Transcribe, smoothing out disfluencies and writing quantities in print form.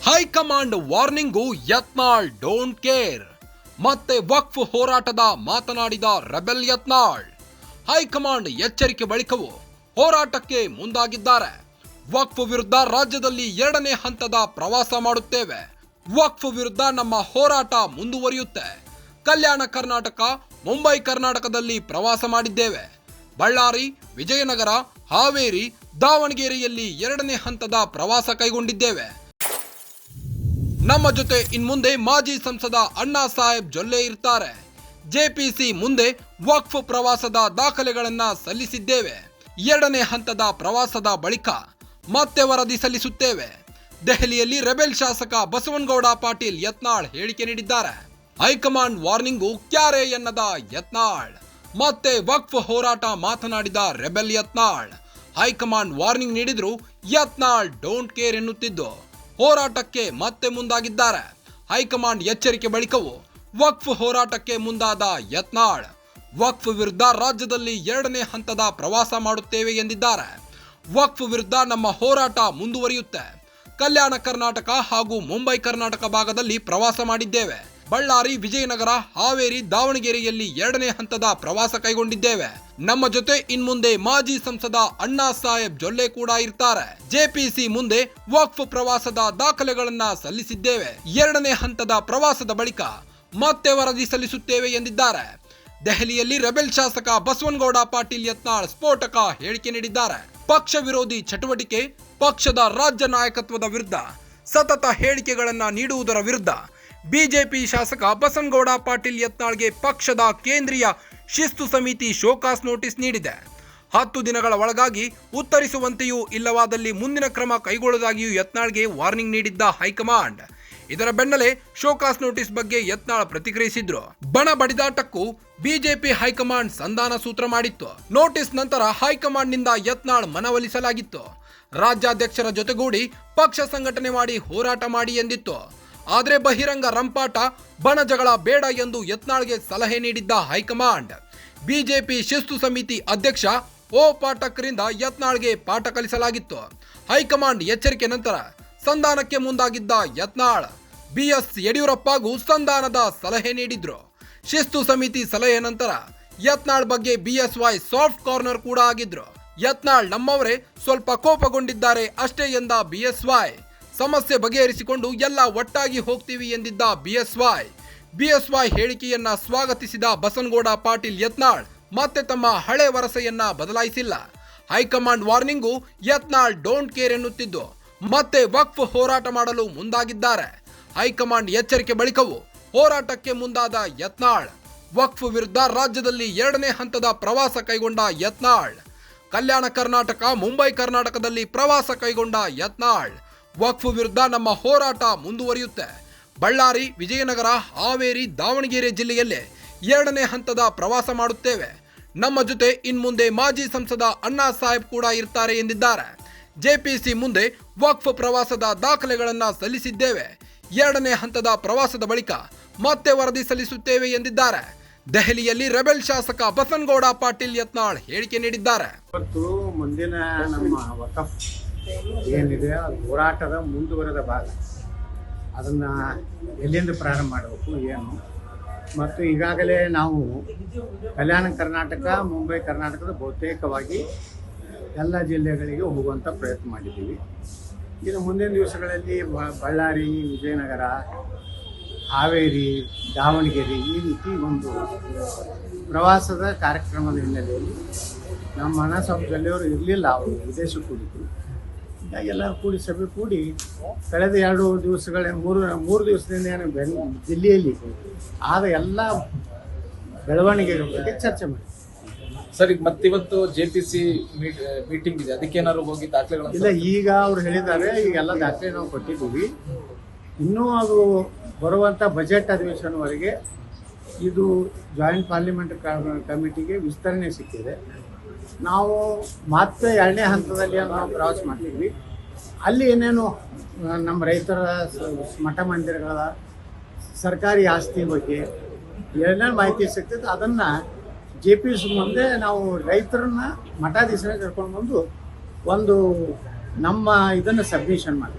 High command warning, Yatnal don't care. ಮತ್ತೆ ವಕ್ಫ್ ಹೋರಾಟದ ಮಾತನಾಡಿದ ರೆಬೆಲ್ ಯತ್ನಾಳ್. ಹೈಕಮಾಂಡ್ ಎಚ್ಚರಿಕೆ ಬಳಿಕವೂ ಹೋರಾಟಕ್ಕೆ ಮುಂದಾಗಿದ್ದಾರೆ. ವಕ್ಫ್ ವಿರುದ್ಧ ರಾಜ್ಯದಲ್ಲಿ 2ನೇ ಹಂತದ ಪ್ರವಾಸ ಮಾಡುತ್ತೇವೆ. ವಕ್ಫ್ ವಿರುದ್ಧ ನಮ್ಮ ಹೋರಾಟ ಮುಂದುವರಿಯುತ್ತೆ. ಕಲ್ಯಾಣ ಕರ್ನಾಟಕ, ಮುಂಬೈ ಕರ್ನಾಟಕದಲ್ಲಿ ಪ್ರವಾಸ ಮಾಡಿದ್ದೇವೆ. ಬಳ್ಳಾರಿ, ವಿಜಯನಗರ, ಹಾವೇರಿ, ದಾವಣಗೆರೆಯಲ್ಲಿ 2ನೇ ಹಂತದ ಪ್ರವಾಸ ಕೈಗೊಂಡಿದ್ದೇವೆ. ನಮ್ಮ ಜೊತೆ ಇನ್ಮುಂದೆ ಮಾಜಿ ಸಂಸದ ಅಣ್ಣಾ ಸಾಹೇಬ್ ಜೊಲ್ಲೆ ಇರ್ತಾರೆ. ಜೆಪಿಸಿ ಮುಂದೆ ವಕ್ಫ್ ಪ್ರವಾಸದ ದಾಖಲೆಗಳನ್ನ ಸಲ್ಲಿಸಿದ್ದೇವೆ. 2ನೇ ಹಂತದ ಪ್ರವಾಸದ ಬಳಿಕ ಮತ್ತೆ ವರದಿ ಸಲ್ಲಿಸುತ್ತೇವೆ. ದೆಹಲಿಯಲ್ಲಿ ರೆಬೆಲ್ ಶಾಸಕ ಬಸವನಗೌಡ ಪಾಟೀಲ್ ಯತ್ನಾಳ್ ಹೇಳಿಕೆ ನೀಡಿದ್ದಾರೆ. ಹೈಕಮಾಂಡ್ ವಾರ್ನಿಂಗು ಕ್ಯಾರೆ ಎನ್ನದ ಯತ್ನಾಳ್. ಮತ್ತೆ ವಕ್ಫ್ ಹೋರಾಟ ಮಾತನಾಡಿದ ರೆಬೆಲ್ ಯತ್ನಾಳ್. ಹೈಕಮಾಂಡ್ ವಾರ್ನಿಂಗ್ ನೀಡಿದ್ರು ಯತ್ನಾಳ್ ಡೋಂಟ್ ಕೇರ್ ಎನ್ನುತ್ತಿದ್ದು ಹೋರಾಟಕ್ಕೆ ಮತ್ತೆ ಮುಂದಾಗಿದ್ದಾರೆ. ಹೈಕಮಾಂಡ್ ಎಚ್ಚರಿಕೆ ಬಳಿಕವೂ ವಕ್ಫ್ ಹೋರಾಟಕ್ಕೆ ಮುಂದಾದ ಯತ್ನಾಳ್. ವಕ್ಫ್ ವಿರುದ್ಧ ರಾಜ್ಯದಲ್ಲಿ 2ನೇ ಹಂತದ ಪ್ರವಾಸ ಮಾಡುತ್ತೇವೆ ಎಂದಿದ್ದಾರೆ. ವಕ್ಫ್ ವಿರುದ್ಧ ನಮ್ಮ ಹೋರಾಟ ಮುಂದುವರಿಯುತ್ತೆ. ಕಲ್ಯಾಣ ಕರ್ನಾಟಕ ಹಾಗೂ ಮುಂಬೈ ಕರ್ನಾಟಕ ಭಾಗದಲ್ಲಿ ಪ್ರವಾಸ ಮಾಡಿದ್ದೇವೆ. ಬಳ್ಳಾರಿ, ವಿಜಯನಗರ, ಹಾವೇರಿ, ದಾವಣಗೆರೆಯಲ್ಲಿ 2ನೇ ಹಂತದ ಪ್ರವಾಸ ಕೈಗೊಂಡಿದ್ದೇವೆ. ನಮ್ಮ ಜೊತೆ ಇನ್ಮುಂದೆ ಮಾಜಿ ಸಂಸದ ಅಣ್ಣಾ ಸಾಹೇಬ್ ಜೊಲ್ಲೆ ಕೂಡ ಇರ್ತಾರೆ. ಜೆಪಿಸಿ ಮುಂದೆ ವಕ್ಫ್ ಪ್ರವಾಸದ ದಾಖಲೆಗಳನ್ನ ಸಲ್ಲಿಸಿದ್ದೇವೆ. 2ನೇ ಹಂತದ ಪ್ರವಾಸದ ಬಳಿಕ ಮತ್ತೆ ವರದಿ ಸಲ್ಲಿಸುತ್ತೇವೆ ಎಂದಿದ್ದಾರೆ. ದೆಹಲಿಯಲ್ಲಿ ರೆಬೆಲ್ ಶಾಸಕ ಬಸವನಗೌಡ ಪಾಟೀಲ್ ಯತ್ನಾಳ್ ಸ್ಫೋಟಕ ಹೇಳಿಕೆ ನೀಡಿದ್ದಾರೆ. ಪಕ್ಷ ವಿರೋಧಿ ಚಟುವಟಿಕೆ, ಪಕ್ಷದ ರಾಜ್ಯ ನಾಯಕತ್ವದ ವಿರುದ್ಧ ಸತತ ಹೇಳಿಕೆಗಳನ್ನ ನೀಡುವುದರ ವಿರುದ್ಧ ಬಿಜೆಪಿ ಶಾಸಕ ಬಸವನಗೌಡ ಪಾಟೀಲ್ ಯತ್ನಾಳ್ಗೆ ಪಕ್ಷದ ಕೇಂದ್ರೀಯ ಶಿಸ್ತು ಸಮಿತಿ ಶೋಕಾಸ್ ನೋಟಿಸ್ ನೀಡಿದೆ. 10 ದಿನಗಳ ಒಳಗಾಗಿ ಉತ್ತರಿಸುವಂತೆಯೂ ಇಲ್ಲವಾದಲ್ಲಿ ಮುಂದಿನ ಕ್ರಮ ಕೈಗೊಳ್ಳುವುದಾಗಿಯೂ ಯತ್ನಾಳ್ಗೆ ವಾರ್ನಿಂಗ್ ನೀಡಿದ್ದ ಹೈಕಮಾಂಡ್. ಇದರ ಬೆನ್ನಲ್ಲೇ ಶೋಕಾಸ್ ನೋಟಿಸ್ ಬಗ್ಗೆ ಯತ್ನಾಳ್ ಪ್ರತಿಕ್ರಿಯಿಸಿದ್ರು. ಬಣ ಬಡಿದಾಟಕ್ಕೂ ಬಿಜೆಪಿ ಹೈಕಮಾಂಡ್ ಸಂಧಾನ ಸೂತ್ರ ಮಾಡಿತ್ತು. ನೋಟಿಸ್ ನಂತರ ಹೈಕಮಾಂಡ್ನಿಂದ ಯತ್ನಾಳ್ ಮನವೊಲಿಸಲಾಗಿತ್ತು. ರಾಜ್ಯಾಧ್ಯಕ್ಷರ ಜೊತೆಗೂಡಿ ಪಕ್ಷ ಸಂಘಟನೆ ಮಾಡಿ ಹೋರಾಟ ಮಾಡಿ ಎಂದಿತ್ತು. ಆದರೆ ಬಹಿರಂಗ ರಂಪಾಟ, ಬಣ ಜಗಳ ಬೇಡ ಎಂದು ಯತ್ನಾಳ್ಗೆ ಸಲಹೆ ನೀಡಿದ್ದ ಹೈಕಮಾಂಡ್. ಬಿಜೆಪಿ ಶಿಸ್ತು ಸಮಿತಿ ಅಧ್ಯಕ್ಷ ಓ ಪಾಠಕ್ರಿಂದ ಯತ್ನಾಳ್ಗೆ ಪಾಠ ಕಲಿಸಲಾಗಿತ್ತು. ಹೈಕಮಾಂಡ್ ಎಚ್ಚರಿಕೆ ನಂತರ ಸಂಧಾನಕ್ಕೆ ಮುಂದಾಗಿದ್ದ ಯತ್ನಾಳ್ ಬಿಎಸ್ ಯಡಿಯೂರಪ್ಪಗೂ ಸಂಧಾನದ ಸಲಹೆ ನೀಡಿದ್ರು. ಶಿಸ್ತು ಸಮಿತಿ ಸಲಹೆ ನಂತರ ಯತ್ನಾಳ್ ಬಗ್ಗೆ ಬಿಎಸ್ವೈ ಸಾಫ್ಟ್ ಕಾರ್ನರ್ ಕೂಡ ಆಗಿದ್ರು. ಯತ್ನಾಳ್ ನಮ್ಮವರೇ, ಸ್ವಲ್ಪ ಕೋಪಗೊಂಡಿದ್ದಾರೆ ಅಷ್ಟೇ ಎಂದ ಬಿಎಸ್ವೈ. ಸಮಸ್ಯೆ ಬಗೆಹರಿಸಿಕೊಂಡು ಎಲ್ಲ ಒಟ್ಟಾಗಿ ಹೋಗ್ತೀವಿ ಎಂದಿದ್ದ ಬಿಎಸ್ವೈ ಹೇಳಿಕೆಯನ್ನ ಸ್ವಾಗತಿಸಿದ ಬಸವನಗೌಡ ಪಾಟೀಲ್ ಯತ್ನಾಳ್ ಮತ್ತೆ ತಮ್ಮ ಹಳೆ ವರಸೆಯನ್ನ ಬದಲಾಯಿಸಿಲ್ಲ. High command warning, Yatnal don't care ಎನ್ನುತ್ತಿದ್ದು ಮತ್ತೆ ವಕ್ಫ್ ಹೋರಾಟ ಮಾಡಲು ಮುಂದಾಗಿದ್ದಾರೆ. ಹೈಕಮಾಂಡ್ ಎಚ್ಚರಿಕೆ ಬಳಿಕವೂ ಹೋರಾಟಕ್ಕೆ ಮುಂದಾದ ಯತ್ನಾಳ್. ವಕ್ಫ್ ವಿರುದ್ಧ ರಾಜ್ಯದಲ್ಲಿ 2ನೇ ಹಂತದ ಪ್ರವಾಸ ಕೈಗೊಂಡ ಯತ್ನಾಳ್. ಕಲ್ಯಾಣ ಕರ್ನಾಟಕ, ಮುಂಬೈ ಕರ್ನಾಟಕದಲ್ಲಿ ಪ್ರವಾಸ ಕೈಗೊಂಡ ಯತ್ನಾಳ್. ವಕ್ಫ್ ವಿರುದ್ಧ ನಮ್ಮ ಹೋರಾಟ ಮುಂದುವರಿಯುತ್ತೆ. ಬಳ್ಳಾರಿ, ವಿಜಯನಗರ, ಹಾವೇರಿ, ದಾವಣಗೆರೆ ಜಿಲ್ಲೆಯಲ್ಲೇ 2ನೇ ಹಂತದ ಪ್ರವಾಸ ಮಾಡುತ್ತೇವೆ. ನಮ್ಮ ಜೊತೆ ಇನ್ಮುಂದೆ ಮಾಜಿ ಸಂಸದ ಅಣ್ಣಾ ಸಾಹೇಬ್ ಕೂಡ ಇರ್ತಾರೆ ಎಂದಿದ್ದಾರೆ. ಜೆಪಿಸಿ ಮುಂದೆ ವಕ್ಫ್ ಪ್ರವಾಸದ ದಾಖಲೆಗಳನ್ನ ಸಲ್ಲಿಸಿದ್ದೇವೆ. 2ನೇ ಹಂತದ ಪ್ರವಾಸದ ಬಳಿಕ ಮತ್ತೆ ವರದಿ ಸಲ್ಲಿಸುತ್ತೇವೆ ಎಂದಿದ್ದಾರೆ. ದೆಹಲಿಯಲ್ಲಿ ರೆಬೆಲ್ ಶಾಸಕ ಬಸವನಗೌಡ ಪಾಟೀಲ್ ಯತ್ನಾಳ್ ಹೇಳಿಕೆ ನೀಡಿದ್ದಾರೆ. ಇವತ್ತು ಮುಂದಿನ ನಮ್ಮ ವಕ್ಫ್ ಏನಿದೆ ಹೋರಾಟದ ಮುಂದುವರೆದ ಭಾಗ, ಅದನ್ನು ಎಲ್ಲಿಂದ ಪ್ರಾರಂಭ ಮಾಡಬೇಕು ಏನು, ಮತ್ತು ಈಗಾಗಲೇ ನಾವು ಕಲ್ಯಾಣ ಕರ್ನಾಟಕ, ಮುಂಬೈ ಕರ್ನಾಟಕದ ಬಹುತೇಕವಾಗಿ ಎಲ್ಲ ಜಿಲ್ಲೆಗಳಿಗೆ ಹೋಗುವಂಥ ಪ್ರಯತ್ನ ಮಾಡಿದ್ದೀವಿ. ಇನ್ನು ಮುಂದಿನ ದಿವಸಗಳಲ್ಲಿ ಬಳ್ಳಾರಿ, ವಿಜಯನಗರ, ಹಾವೇರಿ, ದಾವಣಗೆರೆ ಈ ರೀತಿ ಒಂದು ಪ್ರವಾಸದ ಕಾರ್ಯಕ್ರಮದ ಹಿನ್ನೆಲೆಯಲ್ಲಿ ನಮ್ಮ ಅಣ್ಣಾ ಸಾಹೇಬ್ ಜೊಲ್ಲೆಯವರು ಇರಲಿಲ್ಲ, ಅವರು ವಿದೇಶಕ್ಕೆ ಹೋಗಿದ್ರು. ಎಲ್ಲರೂ ಕೂಡಿ ಸಭೆ ಕೂಡಿ ಕಳೆದ 2 ದಿವಸಗಳ 3 ದಿವಸದಿಂದ ಏನು ದಿಲ್ಲಿಯಲ್ಲಿ ಆದ ಎಲ್ಲ ಬೆಳವಣಿಗೆಗಳ ಬಗ್ಗೆ ಚರ್ಚೆ ಮಾಡಿ. ಸರ್, ಈಗ ಮತ್ತಿವತ್ತು ಜೆಪಿಸಿ ಮೀಟಿಂಗ್ ಇದೆ, ಅದಕ್ಕೆ ಏನಾದ್ರು ಹೋಗಿ ದಾಖಲೆಗಳು? ಇಲ್ಲ, ಈಗ ಅವ್ರು ಹೇಳಿದ್ದಾರೆ, ಈಗೆಲ್ಲ ದಾಖಲೆ ನಾವು ಕೊಟ್ಟಿದ್ದೀವಿ. ಇನ್ನೂ ಅದು ಬರುವಂಥ ಬಜೆಟ್ ಅಧಿವೇಶನವರೆಗೆ ಇದು ಜಾಯಿಂಟ್ ಪಾರ್ಲಿಮೆಂಟ್ ಕಮಿಟಿಗೆ ವಿಸ್ತರಣೆ ಸಿಕ್ಕಿದೆ. ನಾವು ಮತ್ತೆ 2ನೇ ಹಂತದಲ್ಲಿ ನಾವು ಪ್ರವಾಸ ಮಾಡ್ತೀವಿ. ಅಲ್ಲಿ ಏನೇನು ನಮ್ಮ ರೈತರ ಮಠ ಮಂದಿರಗಳ ಸರ್ಕಾರಿ ಆಸ್ತಿ ಬಗ್ಗೆ ಏನೇನು ಮಾಹಿತಿ ಸಿಗ್ತದೆ ಅದನ್ನು ಜೆಪಿಸಿ ಮುಂದೆ ನಾವು ರೈತರನ್ನ ಮಠಾಧೀಶರ ಕರ್ಕೊಂಡು ಬಂದು ಒಂದು ನಮ್ಮ ಇದನ್ನು ಸಬ್ಮಿಷನ್ ಮಾಡಿ